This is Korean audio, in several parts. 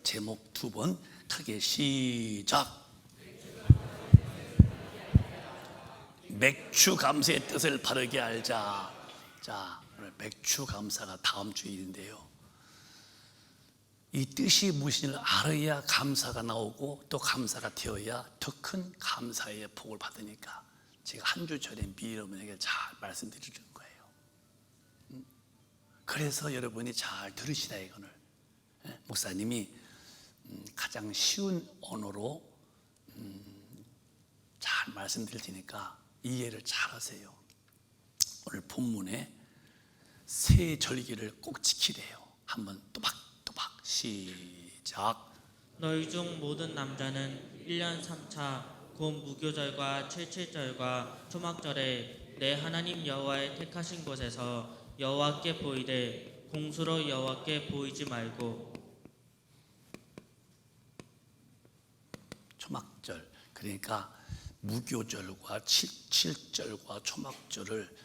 제목 두 번 크게 시작. 맥주 감사의 뜻을 바르게 알자. 자, 오늘 맥주 감사가 다음 주일인데요. 이 뜻이 무엇인지를 알아야 감사가 나오고 또 감사가 되어야 더 큰 감사의 복을 받으니까 제가 한 주 전에 미리 여러분에게 잘 말씀드리는 거예요. 그래서 여러분이 잘 들으시라 이거를. 목사님이 가장 쉬운 언어로 잘 말씀드릴 테니까 이해를 잘 하세요. 오늘 본문에 새 절기를 꼭 지키래요. 한번 또박또박 시작. 너희 중 모든 남자는 1년 3차 곧 무교절과 칠칠절과 초막절에 내 하나님 여호와의 택하신 곳에서 여호와께 보이되 공수로 여호와께 보이지 말고. 초막절, 그러니까 무교절과 칠칠절과 초막절을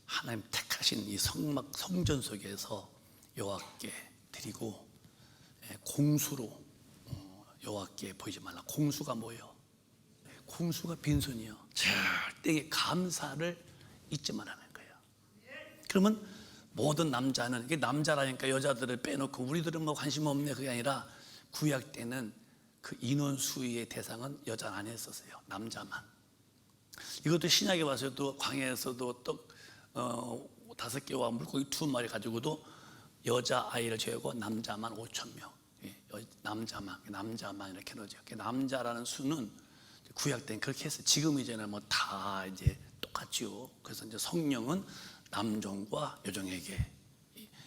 하나님 택하신 이 성전 속에서 여호와께 드리고, 공수로 여호와께 보이지 말라. 공수가 뭐예요? 공수가 빈손이요. 절대 감사를 잊지 말라는 거예요. 그러면 모든 남자는, 이게 남자라니까 여자들을 빼놓고 우리들은 뭐 관심 없네 그게 아니라 구약 때는 그 인원수의 대상은 여자는 안 했었어요. 남자만. 이것도 신약에 와서도 광야에서도 떡 5개와 물고기 2마리 가지고도 여자 아이를 제외하고 남자만 5,000명. 남자만 이렇게 넣어져요. 남자라는 수는 구약 때는 그렇게 했어요. 지금 이제는 뭐 다 이제 똑같죠. 그래서 이제 성령은 남종과 여종에게,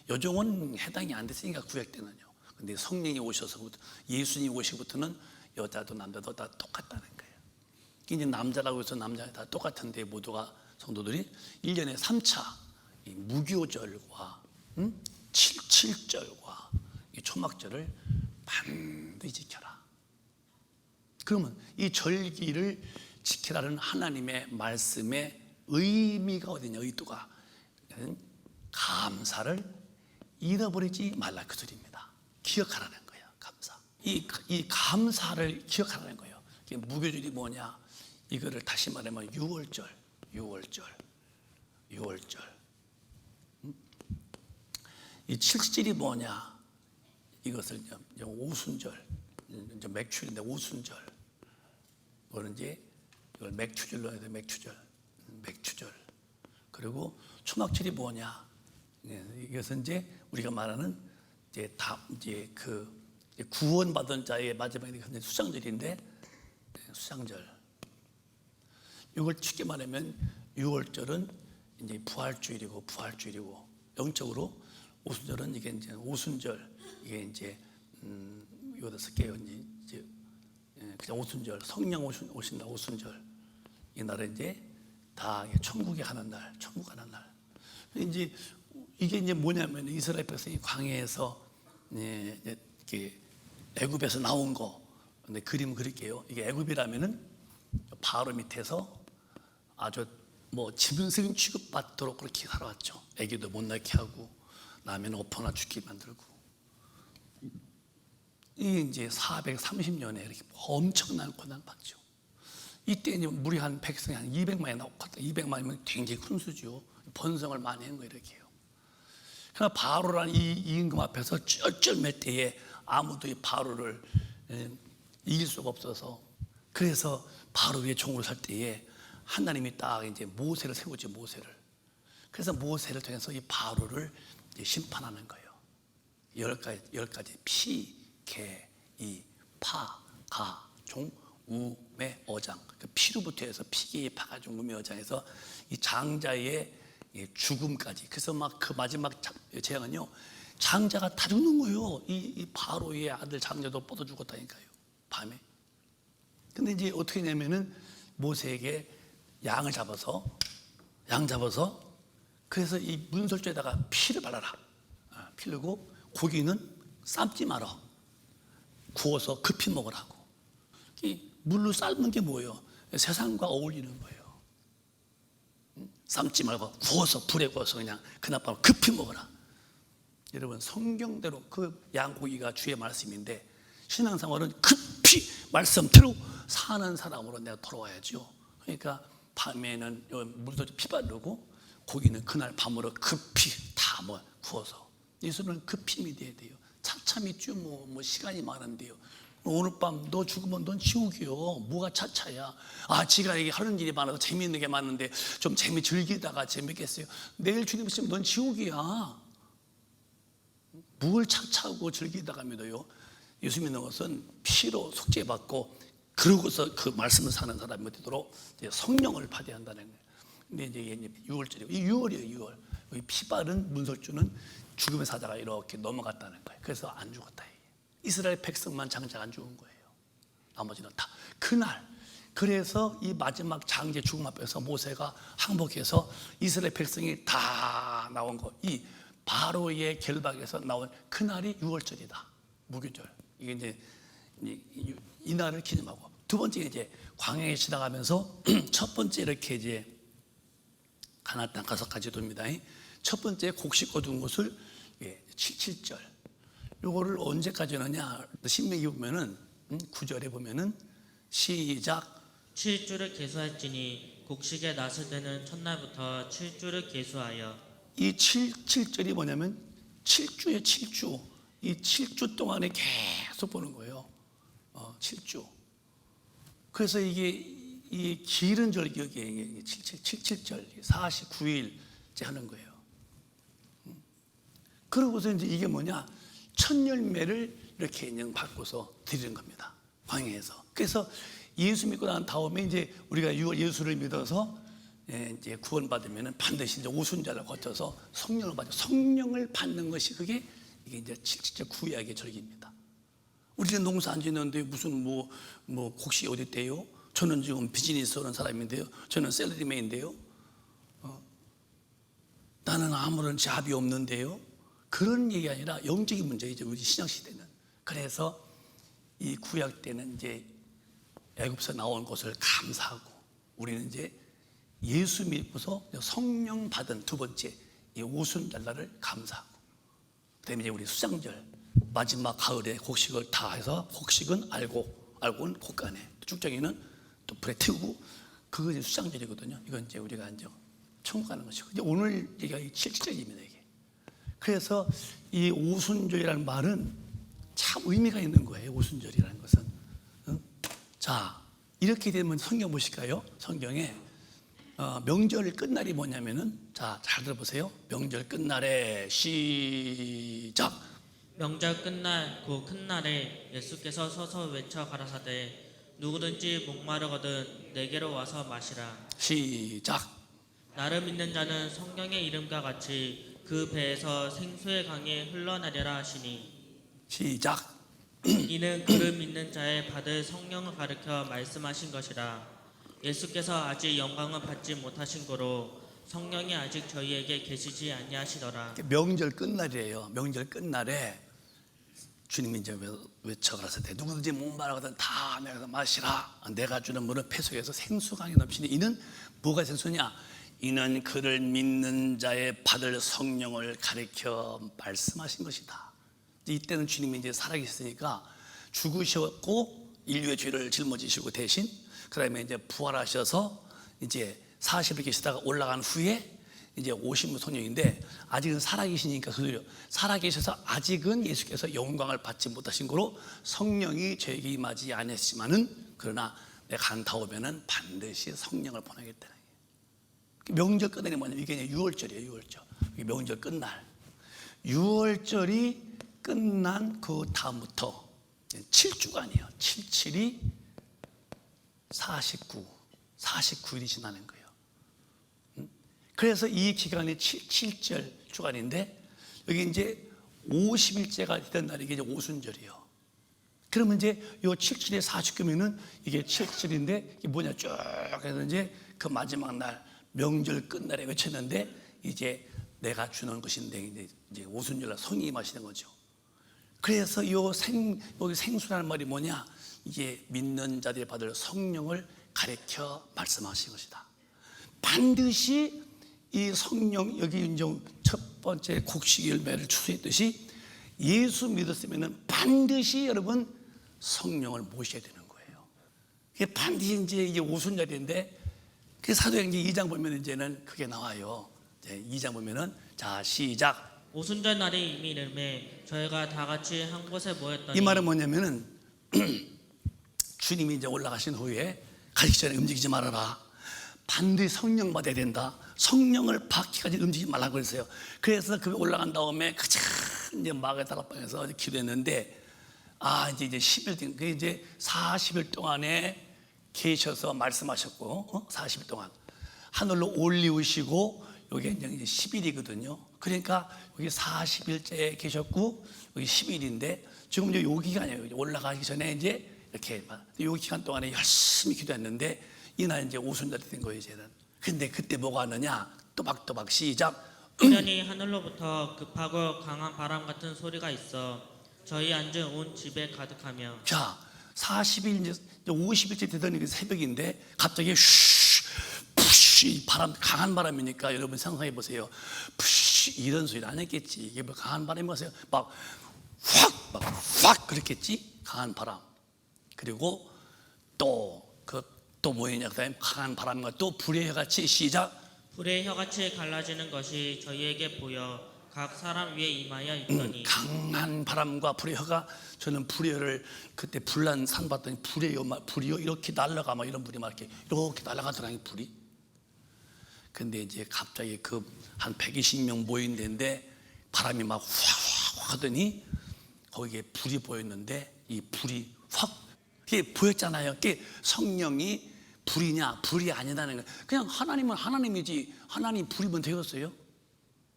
여종은 해당이 안 됐으니까 구약 때는요. 근데 성령이 오셔서부터, 예수님이 오시부터는 여자도 남자도 다 똑같다는 거예요. 이제 남자라고 해서 남자가 다 똑같은데 모두가 성도들이 1년에 3차 이 무교절과 칠칠절과 이 초막절을 반드시 지켜라. 그러면 이 절기를 지키라는 하나님의 말씀의 의미가 어디냐? 의도가 감사를 잃어버리지 말라 그 소리입니다. 기억하라는 거예요. 감사. 이 감사를 기억하라는 거예요. 무교절이 뭐냐? 이거를 다시 말하면 6월절. 이 칠칠절이 뭐냐? 이것을 오순절, 맥추인데 오순절. 이거는 이제 이걸 맥추절로 해야 돼. 맥추절. 그리고 초막절이 뭐냐? 이것은 이제 우리가 말하는 이제 그 구원받은 자의 마지막에 수장절인데, 수장절. 이걸 쉽게 말하면 6월절은 이제 부활주일이고 영적으로 오순절은 이게 이제 오순절, 이게 이제 이거 6개요. 이제 그냥 오순절, 성령 오신다 오순절. 이 날은 이제 다 천국에 가는 날, 이제 이게 이제 뭐냐면 이스라엘 백성이 광야에서 이렇게 애굽에서 나온 거. 근데 그림 그릴게요. 이게 애굽이라면은 바로 밑에서 아주 뭐 짐승 취급받도록 그렇게 살아왔죠. 애기도 못 낳게 하고 나면 엎어나 죽게 만들고. 이 이제 430년에 이렇게 엄청난 고난 받죠. 이때 이제 무리한 백성이 한 200만이 나왔거든요. 200만이면 굉장히 큰 수죠. 번성을 많이 한 거예요, 이렇게요. 그러나 바로라는 이 임금 앞에서 쩔쩔맬 때에 아무도 이 바로를 이길 수가 없어서, 그래서 바로 위에 종으로 설 때에 하나님이 딱 이제 모세를 세우죠, 모세를. 그래서 모세를 통해서 이 바로를 심판하는 거예요. 10가지 피, 개, 이, 파, 가, 종, 우, 매, 어장. 그 피로부터 해서 피계, 파가, 종, 우, 매, 어장에서 이 장자의 죽음까지. 그래서 막 그 마지막 재앙은요, 장자가 다 죽는 거예요. 이 바로의 아들 장자도 뻗어 죽었다니까요, 밤에. 근데 이제 어떻게 하냐면은 모세에게 양 잡아서 그래서 이 문설주에다가 피를 발라라. 피르고 고기는 삶지 마라. 구워서 급히 먹으라고. 이 물로 삶는 게 뭐예요? 세상과 어울리는 거예요. 삶지 말고 구워서, 불에 구워서 그냥 그날 밤 급히 먹어라. 여러분, 성경대로 그 양고기가 주의 말씀인데 신앙생활은 급히 말씀대로 사는 사람으로 내가 돌아와야죠. 그러니까 밤에는 물도 피 바르고 고기는 그날 밤으로 급히 다 구워서. 예수는 급히 믿어야 돼요. 차차 믿죠. 뭐 시간이 많은데요. 오늘 밤 너 죽으면 넌 지옥이요. 뭐가 차차야. 지가 이게 하는 일이 많아서 재미있는 게 많은데 좀 재미 즐기다가 재밌겠어요. 내일 주님 있으면 넌 지옥이야. 뭘 차차하고 즐기다가 믿어요. 예수 믿는 것은 피로 속죄받고 그러고서 그 말씀을 사는 사람이 되도록 성령을 받아야 한다는 거예요. 근데 이제 6월절이고, 이 6월이에요. 6월. 여기 피 바른 문설주는 죽음의 사자가 이렇게 넘어갔다는 거예요. 그래서 안 죽었다. 이스라엘 백성만 장작 안 죽은 거예요. 나머지는 다. 그날, 그래서 이 마지막 장제 죽음 앞에서 모세가 항복해서 이스라엘 백성이 다 나온 거, 이 바로의 결박에서 나온 그날이 6월절이다. 무교절. 이게 이제 이 날을 기념하고, 두 번째 이제 광야에 지나가면서 첫 번째 이렇게 이제 가나안 땅 가서까지 돕니다. 첫 번째 곡식 거둔 곳을 7절. 요거를 언제까지 하느냐? 신명기 보면은 9절에 보면은 시작. 7주를 계수할지니 곡식의 낫을 되는 첫날부터 7주를 계수하여. 이 7절이 뭐냐면 7주에 7주. 이 7주 동안에 계속 보는 거예요. 7주. 그래서 이 길은 절기에 7절 49일째 하는 거예요. 그러고서 이제 이게 뭐냐? 첫 열매를 이렇게 인형 받고서 드리는 겁니다. 광야에서. 그래서 예수 믿고 난 다음에 이제 우리가 6월 예수를 믿어서 이제 구원받으면 반드시 이제 오순절을 거쳐서 성령을 받죠. 성령을 받는 것이 이게 이제 7절 구약의 절기입니다. 우리는 농사 안 짓는데 무슨 뭐 곡식이 어디 있대요? 저는 지금 비즈니스 하는 사람인데요. 저는 셀러리맨인데요. 나는 아무런 잡이 없는데요. 그런 얘기 아니라 영적인 문제이죠. 우리 신약 시대는. 그래서 이 구약 때는 이제 애굽에서 나온 것을 감사하고, 우리는 이제 예수 믿고서 성령 받은 두 번째 이 오순절날을 감사하고, 그다음에 이제 우리 수장절 마지막 가을에 곡식을 다 해서, 곡식은 알고는 곡간에, 쭉정이는 또 불에 태우고, 그거 이제 수장절이거든요. 이건 이제 우리가 이제 천국 가는 것이고, 이제 오늘 얘기가 7절입니다. 이게. 그래서 이 오순절이라는 말은 참 의미가 있는 거예요. 오순절이라는 것은. 자, 이렇게 되면 성경 보실까요? 성경에 명절 끝날이 뭐냐면은, 자, 잘 들어보세요. 명절 끝날에 시작. 명절 끝날 그 큰 날에 예수께서 서서 외쳐 가라사대 누구든지 목마르거든 내게로 와서 마시라. 시작. 나를 믿는 자는 성경의 이름과 같이 그 배에서 생수의 강이 흘러내리라 하시니. 시작. 이는 그를 믿는 자의 받을 성령을 가르쳐 말씀하신 것이라. 예수께서 아직 영광을 받지 못하신 고로 성령이 아직 저희에게 계시지 아니하시더라. 명절 끝날이에요. 명절 끝날에 주님이 이제 외쳐가라사대 누구든지 목마르거든 다 내가 마시라. 내가 주는 물은 폐 속에서 생수강이 넘치니. 이는 뭐가 생수냐? 이는 그를 믿는 자의 받을 성령을 가르쳐 말씀하신 것이다. 이때는 주님이 이제 살아계셨으니까 죽으셨고 인류의 죄를 짊어지시고 대신, 그다음에 이제 부활하셔서 이제 40일 계시다가 올라간 후에 이제 오신 성령인데, 아직은 살아계시니까 그들요. 살아계셔서 아직은 예수께서 영광을 받지 못하신 거로 성령이 저에게 임하지 아니했지만은, 그러나 내가 간다 오면은 반드시 성령을 보내겠다는 거예요. 명절 끝날이 뭐냐면 이게 6월절이에요. 6월절. 이게 명절 끝날. 6월절이 끝난 그 다음부터 7주간이에요. 77이 49일이 지나는 거예요. 그래서 이 기간이 7절 주간인데, 여기 이제 50일째가 되던 날이 이게 이제 오순절이에요. 그러면 이제 요 77에 49면은 이게 7절인데, 이게 뭐냐 쭉 해서 이제 그 마지막 날 명절 끝날에 외쳤는데, 이제 내가 주는 것인데 이제 오순절날 성령이 임하시는 거죠. 그래서 여기 생수라는 말이 뭐냐? 이게 믿는 자들이 받을 성령을 가르쳐 말씀하신 것이다. 반드시 이 성령, 여기 이제 첫 번째 곡식 열매를 추수했듯이 예수 믿었으면은 반드시 여러분 성령을 모셔야 되는 거예요. 이게 반드시 이제 오순절인데 그 사도행전 2장 보면 이제는 그게 나와요. 2장 보면은 자 시작. 오순절 날이 이미 이름에 저희가 다 같이 한 곳에 모였더니 이 말은 뭐냐면은 주님이 이제 올라가신 후에 가기 전에 움직이지 말아라. 반드시 성령 받아야 된다. 성령을 받기까지 움직이지 말라고 그랬어요. 그래서 그 올라간 다음에 가장 이제 마가 다락방에서 기도했는데 이제 10일 그 이제 40일 동안에 계셔서 말씀하셨고 40일 동안 하늘로 올리우시고 여기 이제 10일이거든요. 그러니까 여기 40일째 계셨고 여기 10일인데 지금 이제 요 기간이에요. 올라가기 전에 이제 이렇게 요 기간 동안에 열심히 기도했는데 이날 이제 오순절이 된 거예요, 이제는. 근데 그때 뭐가 하느냐? 또박또박 시작. 우연히 하늘로부터 급하고 강한 바람 같은 소리가 있어 저희 앉은 온 집에 가득하며 자, 40일 이제 50일째 되던 새벽인데 갑자기 푸쉬 바람, 강한 바람이니까 여러분 상상해 보세요. 푸쉬 이런 소리 안 했겠지. 이게 뭐 강한 바람이 뭐세요? 막 확 그랬겠지. 강한 바람. 그리고 또 뭐였냐? 그다음에 강한 바람과 또 불의 혀같이 시작. 불의 혀같이 갈라지는 것이 저희에게 보여 각 사람 위에 임하여 있더니 강한 바람과 불의 혀가 저는 불의 혀를 그때 불난 산 봤더니 불의 혀 이렇게 날아가 막 이런 불이 막 이렇게 날아가더라고요, 불이. 근데 이제 갑자기 그 한 120명 모인 데인데 바람이 막 확 하더니 거기에 불이 보였는데 이 불이 확 이게 보였잖아요. 이게 성령이 불이냐 불이 아니라는 거예요. 그냥 하나님은 하나님이지 하나님 불이면 되었어요?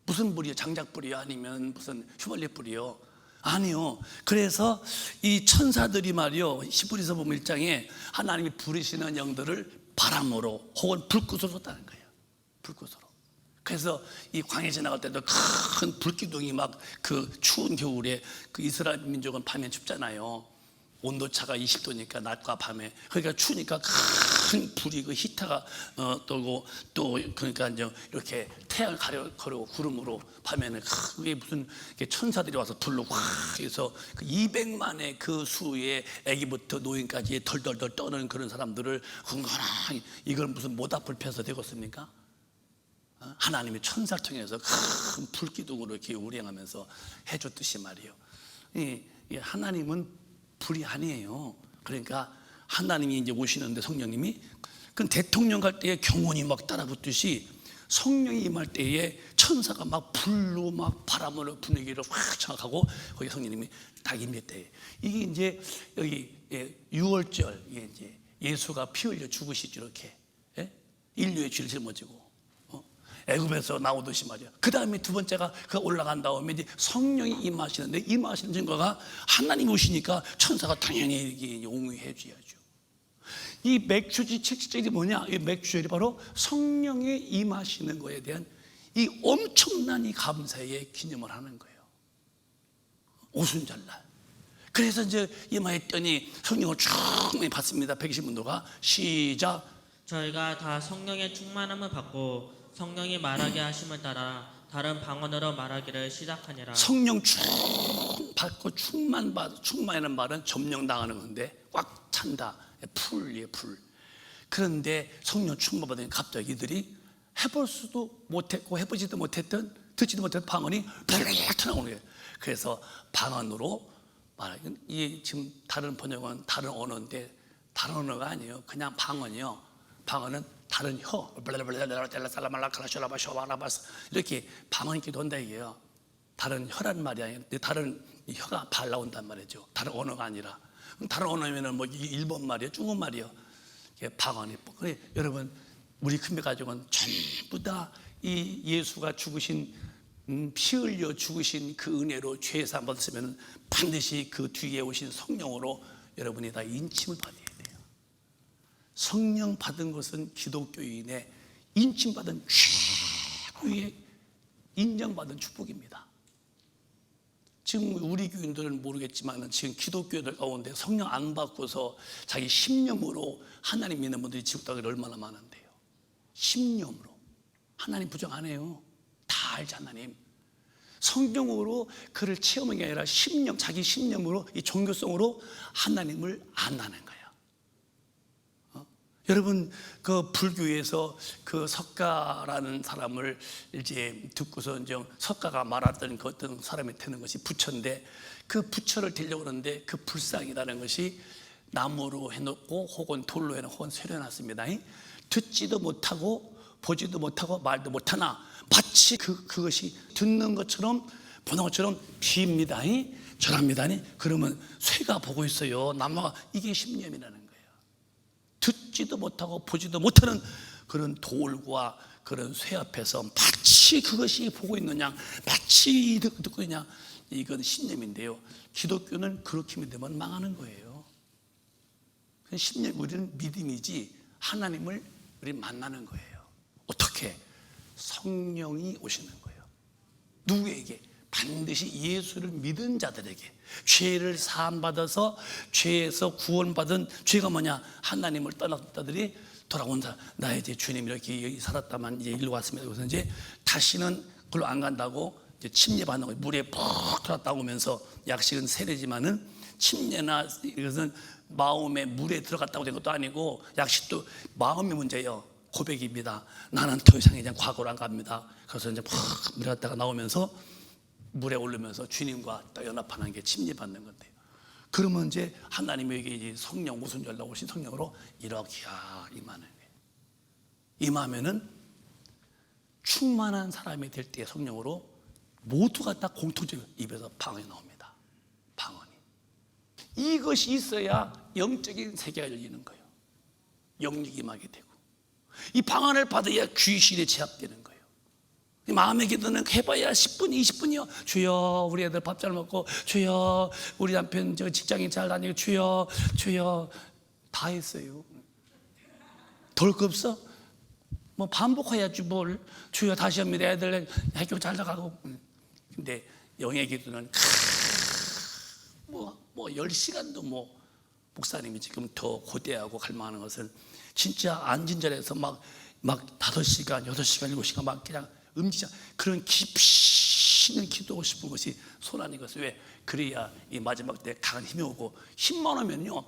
무슨 불이요? 장작불이요? 아니면 무슨 휘발유 불이요? 아니요. 그래서 이 천사들이 말이요 10불에서 보면 1장에 하나님이 부르시는 영들을 바람으로 혹은 불꽃으로 쏟다는 거예요. 불꽃으로. 그래서 이 광야 지나갈 때도 큰 불기둥이 막 그 추운 겨울에 그 이스라엘 민족은 밤에 춥잖아요. 온도차가 20도니까 낮과 밤에 그러니까 추우니까 큰 불이 그 히터가 떠고 또 그러니까 이제 이렇게 태양을 가리고 구름으로 밤에는 그게 무슨 천사들이 와서 불로 확 해서 그 200만의 그 수의 아기부터 노인까지 덜덜덜 떠는 그런 사람들을 흥건하게 이걸 무슨 모닥불 펴서 되겠습니까? 하나님이 천사를 통해서 큰 불기둥으로 이렇게 우량하면서 해줬듯이 말이에요. 이 하나님은 불이 아니에요. 그러니까 하나님이 이제 오시는데 성령님이 그 대통령 갈 때에 경원이 막 따라붙듯이 성령이 임할 때에 천사가 막 불로 막 바람으로 분위기를 확 장악하고 거기 성령님이 딱 임했대. 이게 이제 여기 6월절 이제 예수가 피 흘려 죽으시죠 이렇게 인류의 죄를 짊어지고 애굽에서 나오듯이 말이야. 그 다음에 두 번째가 그 올라간 다음에 이제 성령이 임하시는데 임하시는 증거가 하나님 오시니까 천사가 당연히 이렇게 옹위해 줘야죠. 이 맥주지 책시절이 뭐냐? 이 맥주절이 바로 성령이 임하시는 거에 대한 이 엄청난 이 감사의 기념을 하는 거예요. 오순절날. 그래서 이제 임하였더니 성령을 충분히 받습니다. 120문도가 시작. 저희가 다 성령의 충만함을 받고 성령이 말하게 하심을 따라 다른 방언으로 말하기를 시작하니라. 성령 받고 충만이라는 말은 점령당하는 건데 꽉 찬다. 풀이에요, 풀. 그런데 성령 충만 받으니 갑자기 이들이 해볼 수도 못했고 해보지도 못했던 듣지도 못했던 방언이 펄펄 나오는 거예요. 그래서 방언으로 말하기 이게 지금 다른 번역은 다른 언어인데 다른 언어가 아니에요. 그냥 방언이요. 방언은 다른 혀 이렇게 방언이기도 한다 이게요. 다른 혀란 말이 아니에요. 다른 혀가 발 나온단 말이죠. 다른 언어가 아니라. 다른 언어면은 뭐 일본 말이에요, 중국 말이에요. 방언이. 그래 여러분 우리 큰배 가족은 전부 다 이 예수가 죽으신 피 흘려 죽으신 그 은혜로 죄 사함 받았으면 반드시 그 뒤에 오신 성령으로 여러분이 다 인침을 받아야 돼요. 성령 받은 것은 기독교인의 인침받은 최고의 인정받은 축복입니다. 지금 우리 교인들은 모르겠지만 지금 기독교인들 가운데 성령 안 받고서 자기 신념으로 하나님 믿는 분들이 지구 땅에 얼마나 많은데요. 신념으로 하나님 부정 안 해요. 다 알지 하나님. 성경으로 그를 체험한 게 아니라 신념, 자기 신념으로, 이 종교성으로 하나님을 안다는 거예요. 여러분, 그 불교에서 그 석가라는 사람을 이제 듣고서 이제 석가가 말했던 그 어떤 사람이 되는 것이 부처인데, 그 부처를 되려고 하는데 그 불상이라는 것이 나무로 해놓고 혹은 돌로 해놓고 혹은 쇠로 해놨습니다. 듣지도 못하고 보지도 못하고 말도 못하나 마치 그것이 듣는 것처럼 보는 것처럼 비입니다. 절합니다. 그러면 쇠가 보고 있어요. 나무가. 이게 신념이라는 거예요. 듣지도 못하고 보지도 못하는 그런 돌과 그런 쇠 앞에서 마치 그것이 보고 있는 양, 마치 듣고 있는 양, 이건 신념인데요. 기독교는 그렇게 믿으면 망하는 거예요. 신념, 우리는 믿음이지 하나님을 우리 만나는 거예요. 어떻게? 성령이 오시는 거예요. 누구에게? 반드시 예수를 믿은 자들에게. 죄를 사함받아서 죄에서 구원받은, 죄가 뭐냐? 하나님을 떠났던 자들이 돌아온 자. 나 이제 주님 이렇게 살았다만 이제 일로 왔습니다. 그래서 이제 다시는 그걸로 안 간다고 이제 침례받는 거예요. 물에 푹 들어갔다 오면서, 약식은 세례지만은 침례나 이것은 마음의 물에 들어갔다고 된 것도 아니고, 약식도 마음의 문제예요. 고백입니다. 나는 더 이상 이제 과거로 안 갑니다. 그래서 이제 푹 물에 갔다가 나오면서 물에 오르면서 주님과 또 연합하는 게 침례받는 건데요. 그러면 이제 하나님에게 이제 성령, 무슨 연락 오신 성령으로 이렇게 임하는 거예요. 임하면은 충만한 사람이 될 때 성령으로 모두가 다 공통적으로 입에서 방언이 나옵니다. 방언이. 이것이 있어야 영적인 세계가 열리는 거예요. 영육이 임하게 되고, 이 방언을 받아야 귀신에 제압되는 거예요. 마음의 기도는 해봐야 10분, 20분이요. 주여, 우리 애들 밥 잘 먹고, 주여, 우리 남편 저 직장인 잘 다니고, 주여, 주여. 다 했어요. 덜 거 없어? 뭐 반복해야지 뭘. 주여, 다시 합니다. 애들 학교 잘 나가고. 근데 영의 기도는 뭐 10시간도 목사님이 지금 더 고대하고 갈망하는 것은 진짜 앉은 자리에서 막 5시간, 6시간, 7시간 막 그냥 음지자, 그런 깊이 있는 기도하고 싶은 것이 소원인 것은 왜? 그래야 이 마지막 때 강한 힘이 오고, 힘만 오면요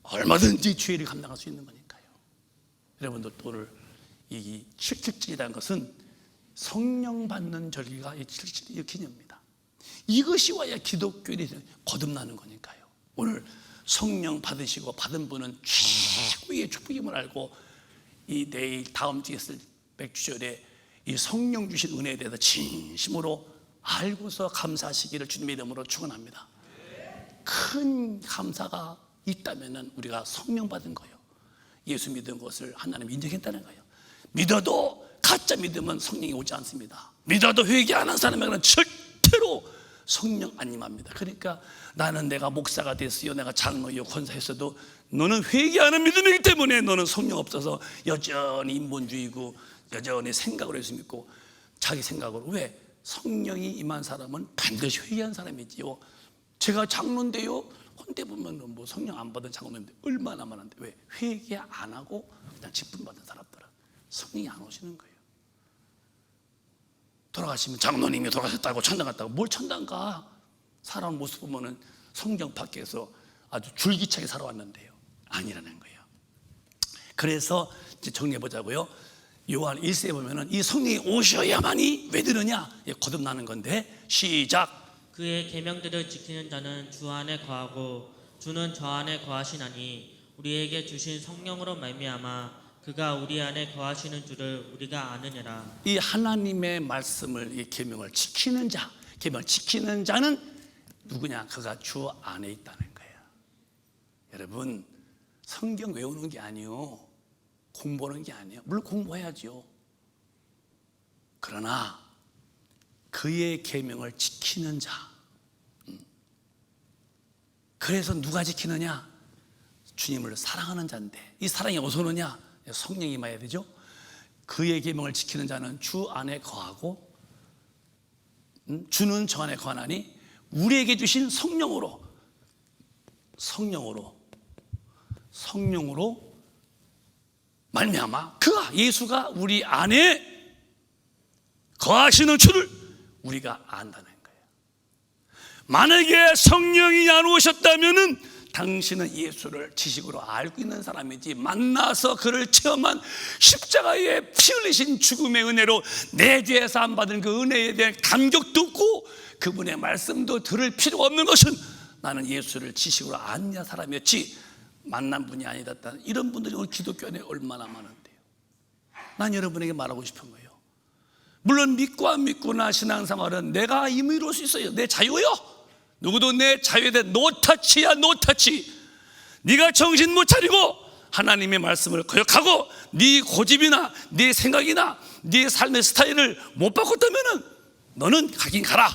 얼마든지 죄를 감당할 수 있는 거니까요. 여러분들 오늘 이 777이라는 것은 성령 받는 절기가 이 777의 기념입니다. 이것이 와야 기독교인이 거듭나는 거니까요. 오늘 성령 받으시고 받은 분은 최고의 축복임을 알고, 이 내일 다음 주에 있을 백주절에 이 성령 주신 은혜에 대해서 진심으로 알고서 감사하시기를 주님의 이름으로 축원합니다. 큰 감사가 있다면 우리가 성령 받은 거예요. 예수 믿은 것을 하나님 인정했다는 거예요. 믿어도 가짜 믿으면 성령이 오지 않습니다. 믿어도 회개 안 한 사람에게는 절대로 성령 안 임합니다. 그러니까 나는 내가 목사가 됐어요, 내가 장로요, 권사했어도 너는 회개하는 믿음이기 때문에 너는 성령 없어서 여전히 인본주의고 여전히 생각으로 예수 믿고 자기 생각으로. 왜? 성령이 임한 사람은 반드시 회개한 사람이지요. 제가 장로인데요, 헌데 보면 뭐 성령 안 받은 장로인데 얼마나 많은데 왜? 회개 안 하고 그냥 직분 받은 사람들은 성령이 안 오시는 거예요. 돌아가시면 장로님이 돌아가셨다고 천당 갔다고. 뭘 천당 가? 살아온 모습 보면은 성경 밖에서 아주 줄기차게 살아왔는데요, 아니라는 거예요. 그래서 이제 정리해 보자고요. 요한 1세에 보면은 이 성령이 오셔야만이 왜 되느냐? 거듭나는 건데, 시작. 그의 계명들을 지키는 자는 주 안에 거하고 주는 저 안에 거하시나니 우리에게 주신 성령으로 말미암아 그가 우리 안에 거하시는 줄을 우리가 아느니라. 이 하나님의 말씀을, 이 계명을 지키는 자, 계명을 지키는 자는 누구냐? 그가 주 안에 있다는 거예요. 여러분, 성경 외우는 게 아니요, 공부하는 게 아니에요. 물론 공부해야죠. 그러나 그의 계명을 지키는 자. 그래서 누가 지키느냐? 주님을 사랑하는 자인데, 이 사랑이 어디서 오느냐? 성령이 임해야 되죠. 그의 계명을 지키는 자는 주 안에 거하고 주는 저 안에 거하나니 우리에게 주신 성령으로 말미암아 그가, 예수가 우리 안에 거하시는 줄을 우리가 안다는 거예요. 만약에 성령이 안 오셨다면은 당신은 예수를 지식으로 알고 있는 사람이지, 만나서 그를 체험한 십자가에 피 흘리신 죽음의 은혜로 내 죄 사함 받은 그 은혜에 대한 감격도 없고 그분의 말씀도 들을 필요가 없는 것은 나는 예수를 지식으로 아는 사람이었지 만난 분이 아니다. 이런 분들이 오늘 기독교 안에 얼마나 많은데요. 난 여러분에게 말하고 싶은 거예요. 물론 믿고 안 믿고나 신앙생활은 내가 임의로울 수 있어요. 내 자유요. 누구도 내 자유에 대해 노터치야, 노터치. 네가 정신 못 차리고 하나님의 말씀을 거역하고 네 고집이나 네 생각이나 네 삶의 스타일을 못 바꿨다면 너는 가긴 가라.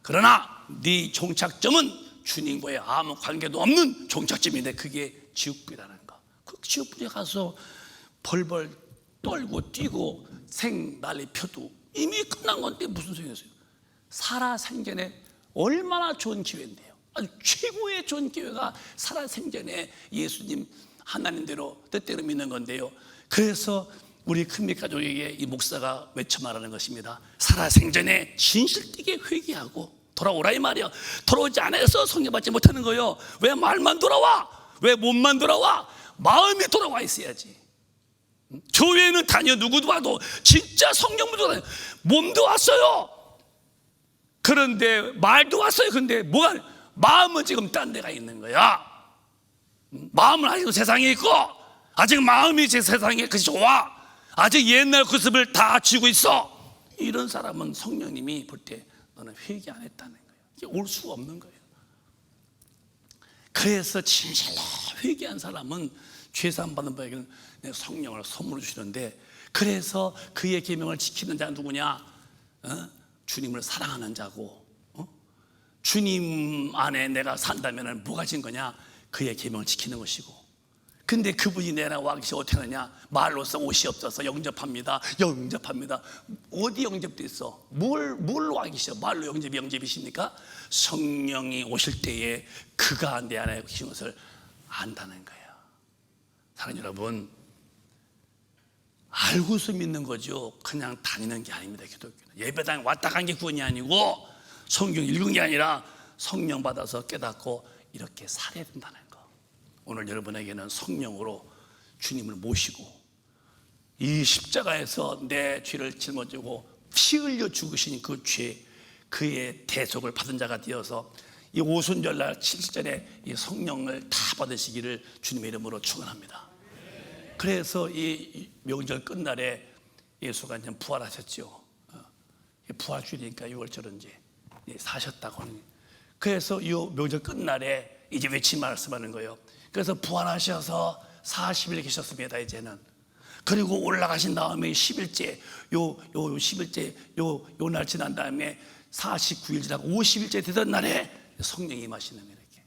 그러나 네 종착점은 주님과의 아무 관계도 없는 종착점인데 그게 지옥불이라는 거. 그 지옥불에 가서 벌벌 떨고 뛰고 생 난리 펴도 이미 끝난 건데 무슨 소용이 있어요. 살아생전에 얼마나 좋은 기회인데요. 아주 최고의 좋은 기회가 살아생전에 예수님 하나님대로 뜻대로 믿는 건데요. 그래서 우리 큰빛 가족에게 이 목사가 외쳐 말하는 것입니다. 살아생전에 진실되게 회개하고 돌아오라 이 말이야. 돌아오지 않아서 성령받지 못하는 거예요. 왜 말만 돌아와? 왜 몸만 돌아와? 마음이 돌아와 있어야지. 교회는 다녀 누구도 와도 진짜 성령만 돌아요. 몸도 왔어요. 그런데 말도 왔어요. 그런데 뭐가, 마음은 지금 딴 데가 있는 거야. 마음은 아직도 세상에 있고 아직 마음이 제 세상에 그것이 좋아. 아직 옛날 그 습을 다 지고 있어. 이런 사람은 성령님이 볼 때 너는 회개 안 했다는 거예요. 이게 올 수가 없는 거예요. 그래서 진실로 회개한 사람은 죄사함 받는 바에게는 성령을 선물로 주시는데, 그래서 그의 계명을 지키는 자가 누구냐? 주님을 사랑하는 자고, 주님 안에 내가 산다면 뭐가 진 거냐? 그의 계명을 지키는 것이고. 근데 그분이 내나 와 계시 어떻게 하느냐? 말로써 옷이 없어서 영접합니다. 영접합니다. 어디 영접도 있어? 뭘로 와 계셔? 말로 영접이십니까? 성령이 오실 때에 그가 내 안에 계신 것을 안다는 거예요. 사랑하는 여러분, 알고서 믿는 거죠. 그냥 다니는 게 아닙니다. 기독교는 예배당 왔다 간 게 구원이 아니고 성경 읽은 게 아니라 성령 받아서 깨닫고 이렇게 살아야 된다는 거. 오늘 여러분에게는 성령으로 주님을 모시고 이 십자가에서 내 죄를 짊어지고 피 흘려 죽으신 그 죄, 그의 대속을 받은 자가 되어서 이 오순절날 7일절에 이 성령을 다 받으시기를 주님의 이름으로 축원합니다. 그래서 이 명절 끝날에 예수가 이제 부활하셨죠. 부활주일이니까 6월절은 이제 사셨다고 하는. 그래서 이 명절 끝날에 이제 외치 말씀하는 거예요. 그래서 부활하셔서 40일 계셨습니다. 이제는. 그리고 올라가신 다음에 10일째, 요 10일째, 요 날 지난 다음에 49일 지나고 50일째 되던 날에 성령이 임하시는 거예요. 이렇게.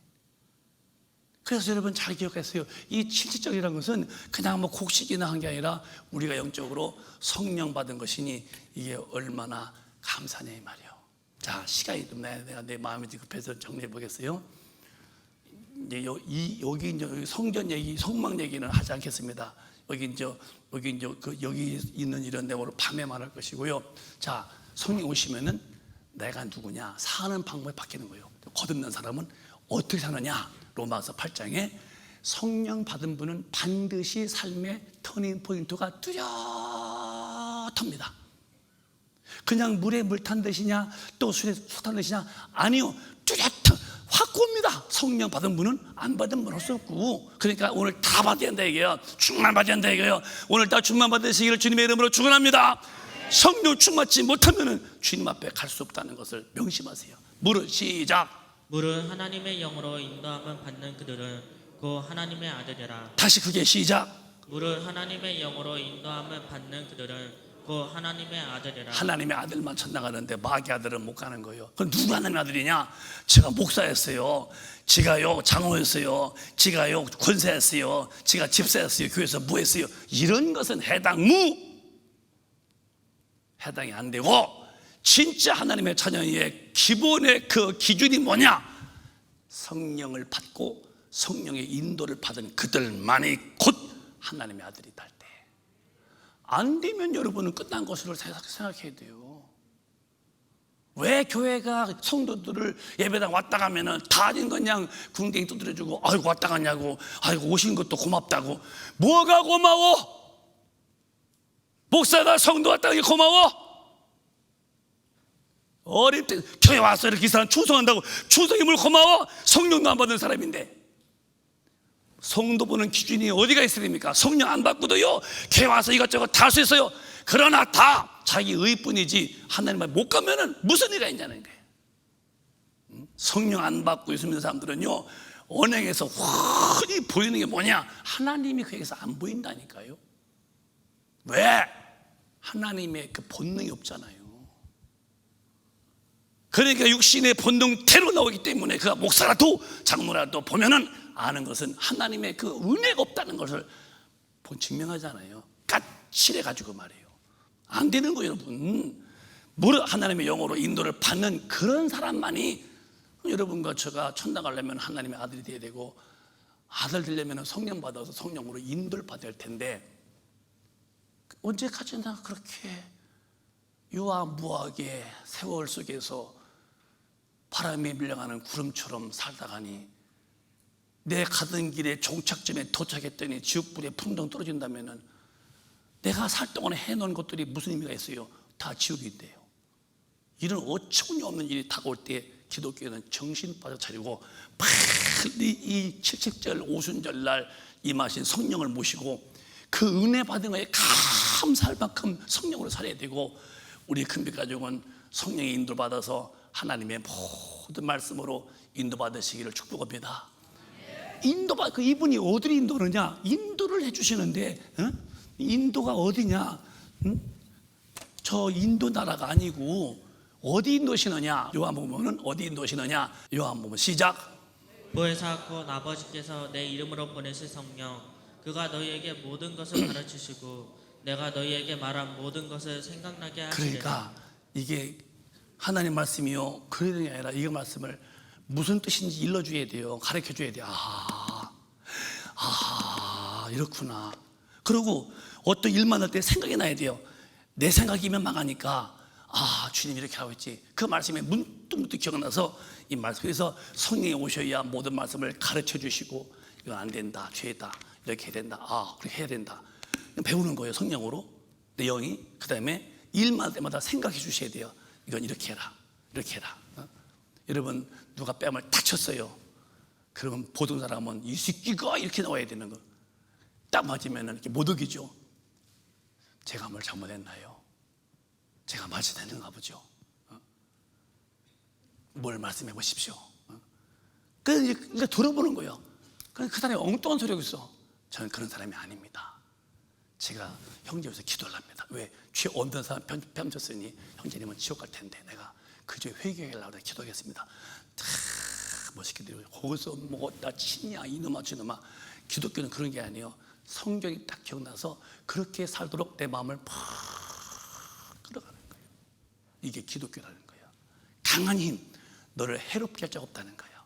그래서 여러분 잘 기억하세요. 이 7지절이라는 것은 그냥 뭐 곡식이나 한 게 아니라 우리가 영적으로 성령 받은 것이니 이게 얼마나 감사냐 이 말이에요. 자, 시간이 좀 내가 내 마음이 급해서 정리해 보겠어요. 이제 여기 이제 성전 얘기, 성막 얘기는 하지 않겠습니다. 여기 있는 이런 내용으로 밤에 말할 것이고요. 자, 성령 오시면은 내가 누구냐? 사는 방법이 바뀌는 거예요. 거듭난 사람은 어떻게 사느냐? 로마서 8장에 성령 받은 분은 반드시 삶의 터닝 포인트가 뚜렷합니다. 그냥 물에 물 탄 듯이냐, 또 술에 술 탄 듯이냐? 아니요, 뚜렷 확고합니다. 성령 받은 분은 안 받은 분은 할 수 없고, 그러니까 오늘 다 받아야 한다 이게요. 충만 받아야 한다 이게요. 오늘 다 충만 받으시기를 주님의 이름으로 축원합니다. 성령 충만치 못하면 주님 앞에 갈 수 없다는 것을 명심하세요. 물은 시작. 물은 하나님의 영으로 인도함을 받는 그들은 곧 하나님의 아들이라. 다시 그게 시작. 물은 하나님의 영으로 인도함을 받는 그들은 곧 하나님의 아들이라. 하나님의 아들만 천나가는데 마귀 아들은 못 가는 거예요. 그럼 누가 하나님의 아들이냐? 제가 목사였어요. 제가요 장로였어요. 제가요 권사였어요. 제가 집사였어요. 교회에서 뭐 했어요? 이런 것은 해당이 안 되고, 진짜 하나님의 자녀의 기본의 그 기준이 뭐냐? 성령을 받고 성령의 인도를 받은 그들만이 곧 하나님의 아들이 될 때. 안 되면 여러분은 끝난 것으로 생각해야 돼요. 왜 교회가 성도들을 예배당 왔다 가면은 다 아닌 그냥 궁뎅이 두드려주고 아이고 왔다 갔냐고, 아이고 오신 것도 고맙다고. 뭐가 고마워? 목사가 성도 왔다 가니 고마워? 어릴 때 교회 와서 이렇게 이 사람 충성한다고 충성이 뭘 고마워? 성령도 안 받은 사람인데. 성도 보는 기준이 어디가 있어야 됩니까? 성령 안 받고도요 교회 와서 이것저것 다 할 수 있어요. 그러나 다 자기 의뿐이지 하나님 말 못 가면은 무슨 일이 있냐는 거예요. 성령 안 받고 있는 사람들은요 언행에서 흔히 보이는 게 뭐냐? 하나님이 그에게서 안 보인다니까요. 왜? 하나님의 그 본능이 없잖아요. 그러니까 육신의 본능대로 나오기 때문에 그가 목사라도 장로라도 보면은 아는 것은 하나님의 그 은혜가 없다는 것을 증명하잖아요. 까칠해 가지고 말이에요. 안 되는 거예요, 여러분. 하나님의 영으로 인도를 받는 그런 사람만이, 여러분과 제가 천당 가려면 하나님의 아들이 돼야 되고, 아들 되려면 성령 받아서 성령으로 인도를 받아야 할 텐데, 언제까지나 그렇게 유아무하게 세월 속에서 바람에 밀려가는 구름처럼 살다가니, 내 가던 길에 종착점에 도착했더니 지옥불에 풍덩 떨어진다면 내가 살 동안에 해놓은 것들이 무슨 의미가 있어요? 다 지옥인데요. 이런 어처구니 없는 일이 다가올 때 기독교는 정신 빠져 차리고 빨리 이 칠칠절 오순절 날 임하신 성령을 모시고 그 은혜 받은 거에 감사할 만큼 성령으로 살아야 되고, 우리 큰빛가족은 성령의 인도를 받아서 하나님의 모든 말씀으로 인도받으시기를 축복합니다. 이분이 어디를 인도하느냐? 인도를 해주시는데, 인도가 어디냐? 저 인도 나라가 아니고 어디 인도시느냐? 요한복음은 어디 인도시느냐? 요한복음 시작. 보혜사 곧 아버지께서 내 이름으로 보내실 성령, 그가 너희에게 모든 것을 가르치시고 내가 너희에게 말한 모든 것을 생각나게 하시리라. 그러니까 이게 하나님 말씀이요, 그러는 게 아니라 이 말씀을 무슨 뜻인지 일러줘야 돼요. 가르쳐줘야 돼요. 이렇구나. 그리고 어떤 일만 할 때 생각이 나야 돼요. 내 생각이면 망하니까 주님이 이렇게 하고 있지. 그 말씀에 문득문득 기억나서 이 말씀, 그래서 성령이 오셔야 모든 말씀을 가르쳐 주시고, 이건 안 된다, 죄다, 이렇게 해야 된다, 그렇게 해야 된다, 배우는 거예요. 성령으로 내 영이. 그 다음에 일만 할 때마다 생각해 주셔야 돼요. 이건 이렇게 해라, 이렇게 해라. 여러분, 누가 뺨을 탁 쳤어요. 그러면 보던 사람은 이 새끼가 이렇게 나와야 되는 거. 딱 맞으면 이렇게 못 어기죠. 제가 뭘 잘못했나요? 제가 맞으셨는가 보죠. 뭘 말씀해 보십시오. 그러니까 들어보는 거예요. 그 사람이 엉뚱한 소리 하고 있어. 저는 그런 사람이 아닙니다. 제가 형제에서 기도를 합니다. 왜? 죄 없는 사람 뺨쳤으니 형제님은 지옥 갈 텐데 내가 그저 회개하려고 기도하겠습니다. 다 멋있게 드려요. 거기서 뭐 나 친이야 이놈아 저놈아. 기독교는 그런 게 아니에요. 성경이 딱 기억나서 그렇게 살도록 내 마음을 팍 끌어가는 거예요. 이게 기독교라는 거예요. 강한 힘, 너를 해롭게 할 적 없다는 거예요.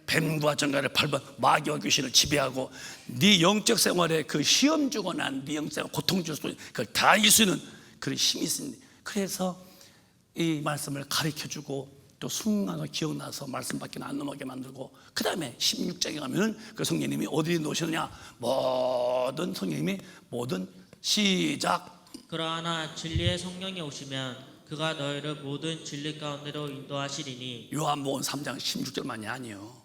뱀과 정갈을 밟아 마귀와 귀신을 지배하고 네 영적 생활에 그 시험 주거나 네 영적 생활 고통 줄 수 있는 그걸 다 이길 수 있는 그런 힘이 있습니다. 그래서 이 말씀을 가르쳐주고 또 순간에 기억나서 말씀 밖에 안 넘어가게 만들고, 그 다음에 16장에 가면은 그 성령님이 어디에 놓으시느냐? 모든 성령님이 모든 시작. 그러나 진리의 성령이 오시면 그가 너희를 모든 진리 가운데로 인도하시리니. 요한복음 3장 16절만이 아니요,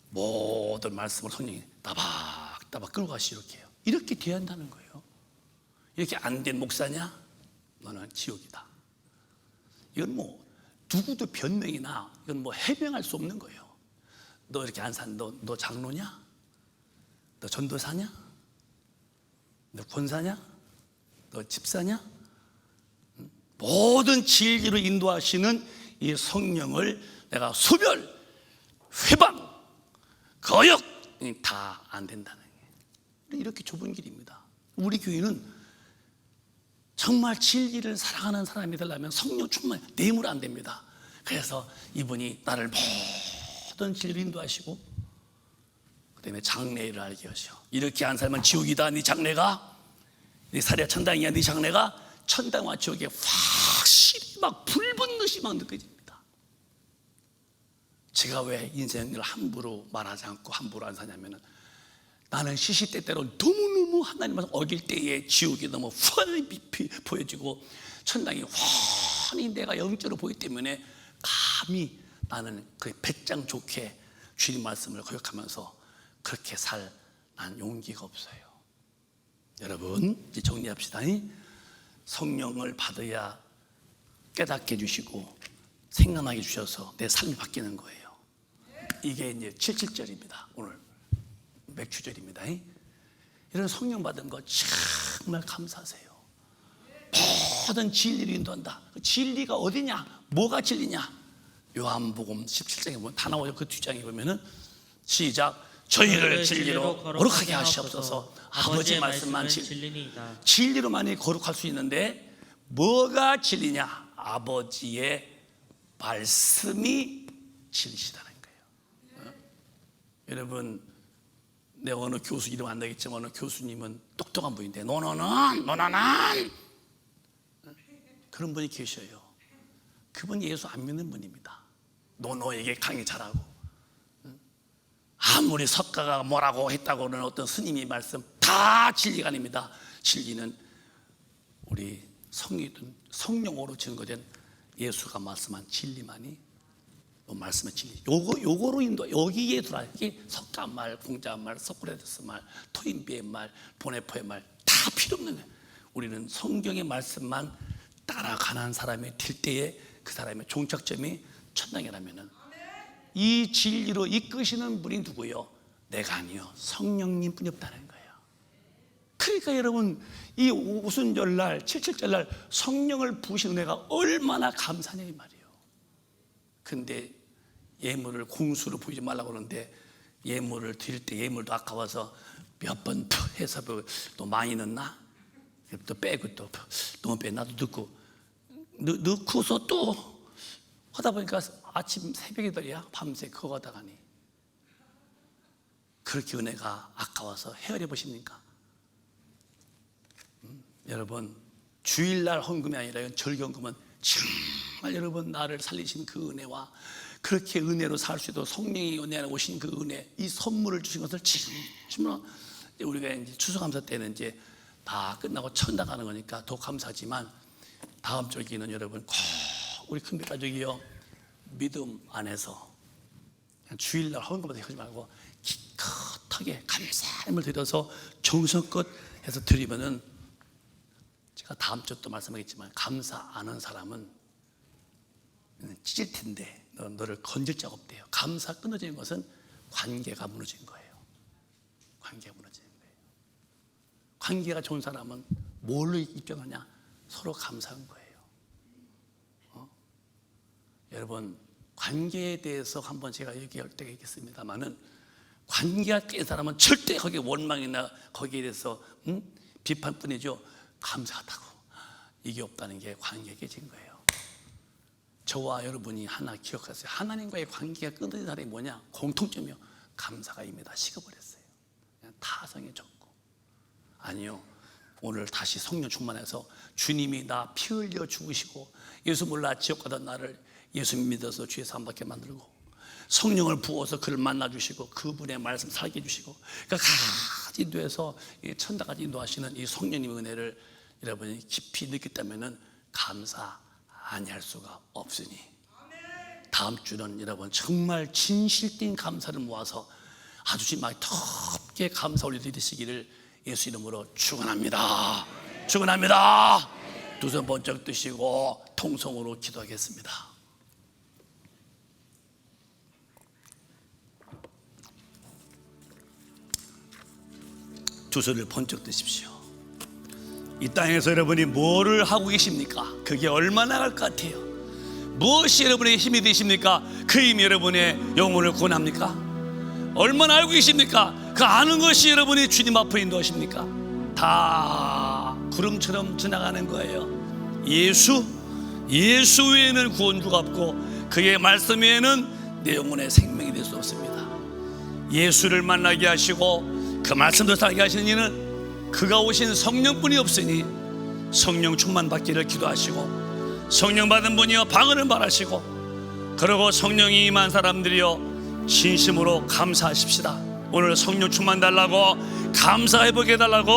모든 말씀을 성령이 따박따박 끌고 가시. 이렇게 해요. 이렇게 돼야 한다는 거예요. 이렇게 안 된 목사냐? 너는 지옥이다. 이건 뭐 누구도 변명이나 이건 뭐 해명할 수 없는 거예요. 너 이렇게 안 산, 너 장로냐? 너 전도사냐? 너 권사냐? 너 집사냐? 모든 진리로 인도하시는 이 성령을 내가 소멸, 회방, 거역 다 안 된다는 게 이렇게 좁은 길입니다. 우리 교회는 정말 진리를 사랑하는 사람이 되려면 성령 충만, 내물 안 됩니다. 그래서 이분이 나를 모든 진리로 인도하시고, 그 다음에 장래를 알게 하셔. 이렇게 안 살면 지옥이다. 네 장래가, 네 살이 천당이야. 네 장래가 천당과 지옥에 확실히 막 불 붙는 그것이 막 느껴집니다. 제가 왜 인생을 함부로 말하지 않고 함부로 안 사냐면은, 나는 시시때때로 너무너무 하나님을 어길 때에 지옥이 너무 훤히 보여지고 천당이 훤히 내가 영적으로 보이기 때문에 감히 나는 그 배짱 좋게 주님 말씀을 거역하면서 그렇게 살 난 용기가 없어요. 여러분, 이제 정리합시다. 성령을 받아야 깨닫게 해주시고 생각나게 해주셔서 내 삶이 바뀌는 거예요. 이게 이제 77절입니다. 오늘 맥주절입니다. 이런 성령 받은 거 정말 감사하세요. 모든 진리를 인도한다. 진리가 어디냐? 뭐가 진리냐? 요한복음 17장에 보면 다 나오죠. 그 뒷장에 보면은 시작. 저희를 진리로 거룩하게 하시옵소서. 아버지의 말씀만 진리니이다. 진리로 많이 거룩할 수 있는데 뭐가 진리냐? 아버지의 말씀이 진리시다는 거예요. 여러분, 내가 어느 교수 이름 안 나겠지만 어느 교수님은 똑똑한 분인데 너는 그런 분이 계셔요. 그분이 예수 안 믿는 분입니다. 너에게 강의 잘하고, 아무리 석가가 뭐라고 했다고는 어떤 스님이 말씀 다 진리가 아닙니다. 진리는 우리 성령으로 증거된 예수가 말씀한 진리만이 말씀의 진리. 요거로 인도, 여기에 들어와. 이게 석가말, 공자말, 소크라테스 말, 토인비의 말, 보네포의 말 다 필요 없는 거예요. 우리는 성경의 말씀만 따라가는 사람이 될 때에 그 사람의 종착점이 천당이라면은, 이 진리로 이끄시는 분이 누구요? 내가 아니요, 성령님 뿐이 없다는 거예요. 그러니까 여러분, 이 오순절날 77절날 성령을 부으신 은혜가 얼마나 감사하냐 이 말이에요. 근데 예물을 공수로 보이지 말라고 그러는데, 예물을 드릴 때 예물도 아까워서 몇 번 해서 또 많이 넣나? 또 빼고 또 너무 빼 나도 넣고서 또 하다 보니까 아침 새벽에 들이야 밤새 그거 하다가니 그렇게 은혜가 아까워서 헤아려 보십니까? 여러분, 주일날 헌금이 아니라 이건 절경금은 정말 여러분 나를 살리신 그 은혜와 그렇게 은혜로 살 수 있도록 성령이 은혜 안에 오신 그 은혜, 이 선물을 주신 것을 진심으로, 우리가 이제 추수감사 때는 이제 다 끝나고 천당 가는 거니까 더 감사하지만, 다음 절기는 여러분 꼭 우리 큰배 가족이요, 믿음 안에서 그냥 주일날 헌금을 하지 말고 기껏하게 감사함을 드려서 정성껏 해서 드리면은, 제가 다음 주 또 말씀하겠지만 감사 안 하는 사람은 찢을 텐데 너를 건질 자가 없대요. 감사 끊어지는 것은 관계가 무너진 거예요. 관계가 무너지는 거예요. 관계가 좋은 사람은 뭘로 입증하냐? 서로 감사한 거예요. 여러분, 관계에 대해서 한번 제가 얘기할 때가 있겠습니다만은, 관계가 깨진 사람은 절대 거기에 원망이나 거기에 대해서 비판뿐이죠. 감사하다고 이게 없다는 게 관계가 깨진 거예요. 저와 여러분이 하나 기억하세요. 하나님과의 관계가 끊어진 사람이 뭐냐? 공통점이요, 감사가 이미 다 식어버렸어요. 그냥 타성에 젖고. 아니요, 오늘 다시 성령 충만해서 주님이 나 피 흘려 죽으시고 예수 몰라 지옥 가던 나를 예수 믿어서 주의 사람 받게 만들고, 성령을 부어서 그를 만나주시고 그분의 말씀 살게 해주시고, 그러니까 가지 인도해서 천당까지 인도하시는 이 성령님의 은혜를 여러분이 깊이 느꼈다면 감사 아니할 수가 없으니, 다음 주는 여러분 정말 진실된 감사를 모아서 아주 심하게 덥게 감사 올려드리시기를 예수 이름으로 축원합니다. 축원합니다. 두 손 번쩍 드시고 통성으로 기도하겠습니다. 두 손을 번쩍 드십시오. 이 땅에서 여러분이 뭐를 하고 계십니까? 그게 얼마나 갈 것 같아요? 무엇이 여러분의 힘이 되십니까? 그 힘이 여러분의 영혼을 구원합니까? 얼마나 알고 계십니까? 그 아는 것이 여러분이 주님 앞에 인도하십니까? 다 구름처럼 지나가는 거예요. 예수 외에는 구원주가 없고 그의 말씀 외에는 내 영혼의 생명이 될 수 없습니다. 예수를 만나게 하시고 그 말씀도 살게 하시는 이는 그가 오신 성령뿐이 없으니 성령 충만 받기를 기도하시고, 성령 받은 분이여 방언을 말하시고, 그리고 성령이 임한 사람들이여 진심으로 감사하십시다. 오늘 성령 충만 달라고, 감사해보게 해달라고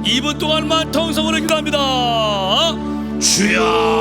2분 동안만 통성으로 기도합니다. 주여